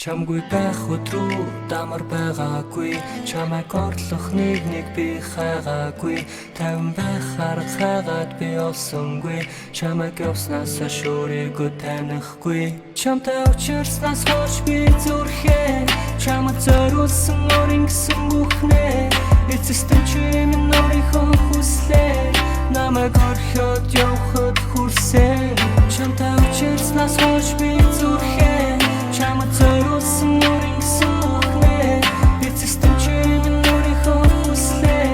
Чамгүй байх өдрөө дамар байгаагүй чамайг орлох нэг би хайгаагүй тавин байхаар хайгаад би олсонгүй чамайг явснаас шуурийгөө танихгүй чамтай уулзснаас хойш би зүрхээ чамд зориулсан орин гэсэн бүхнээ эцэстэн чи минь өөрийнхөө хүслээ намайг орхиод явахад хүрсэн чамтай уулзснаас хойш би зүрхээ чамд зориулсан орин гэсэн бүхнээ эцэстэн чи минь өөрийнхөө хүслээ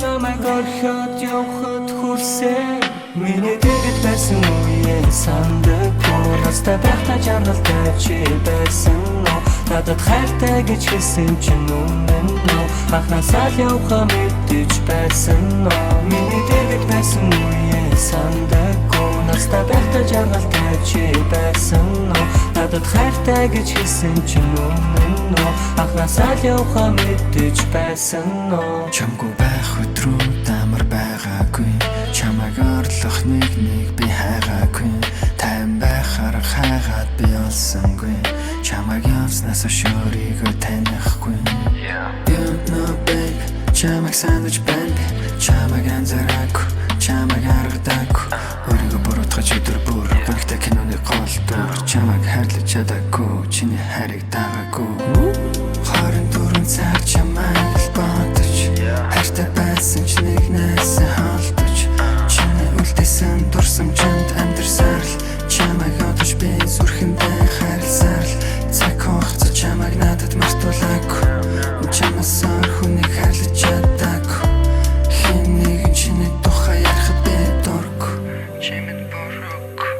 намайг орхиод явахад хүрсэн миний дэгэд байсан үеийн сандаггүй настай байхдаа жаргалтай чи байсан нөө надад хайртай гэж хэлсэн чинь үнэн нөө анхнаасаа л явахаа мэдэж байсан нөө миний дэгэд байсан үеийн сандаггүй настай байхдаа жаргалтай чи байсан нөө надад хайртай гэж хэлсэн чинь үнэн нөө анхнаасаа л явахаа мэдэж байсан нөө чамгүй байх өдрөө дамар байгаагүй чамайг орлох нэг би хайгаагүй тайван байхаар хайгаад би олсонгүй чамайг явснаас шуурийгөө танихгүй You know babe чамайг санаж байна чамайг анзаараагүй чамайг харагдаагүй өөрийгөө буруутгаж өдөр бүр гонхтой киноны гол дүр чамайг хайрлаж чадаагүй чиний хайрыг дагаагүй 24 цаг чамайг л бодож хайртай байсан ч нэг найсаа холдож чиний үлдээсэн дурсамжинд амьдарсаар л чамайг одож би зүрхэндээ хайрласаар л цаг хугацаа чамайг надад мартуулаагүй чамаас өөр хүнийг хайрлаж чадаагүй хэн нэгэн чиний тухай ярихад би дургүй чимэд буруугүй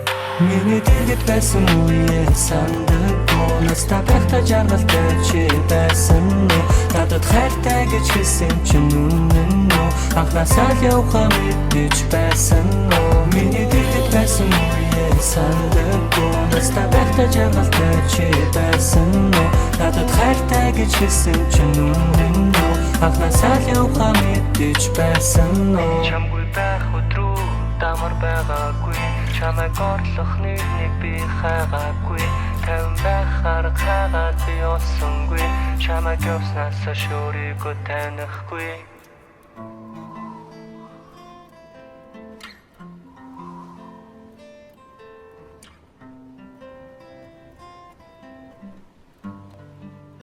миний дэгэд байсан үеийн сандаггүй настай байхдаа жаргалтай чи байсан нөө надад хайртай гэж хэлсэн чинь үнэн нөө анхнаасаа л явахаа мэдэж байсан нөө миний дэгэд байсан үеийн сандаггүй настай байхдаа жаргалтай чи байсан нөө надад хайртай гэж хэлсэн чинь үнэн нөө анхнаасаа л явахаа мэдэж байсан нөө чамгүй байх өдрөө дамар байгаагүй чамайг орлох нэг би хайгаагүй тавин байхаар хайгаад би олсонгүй чамайг явснаас шуурийгөө танихгүй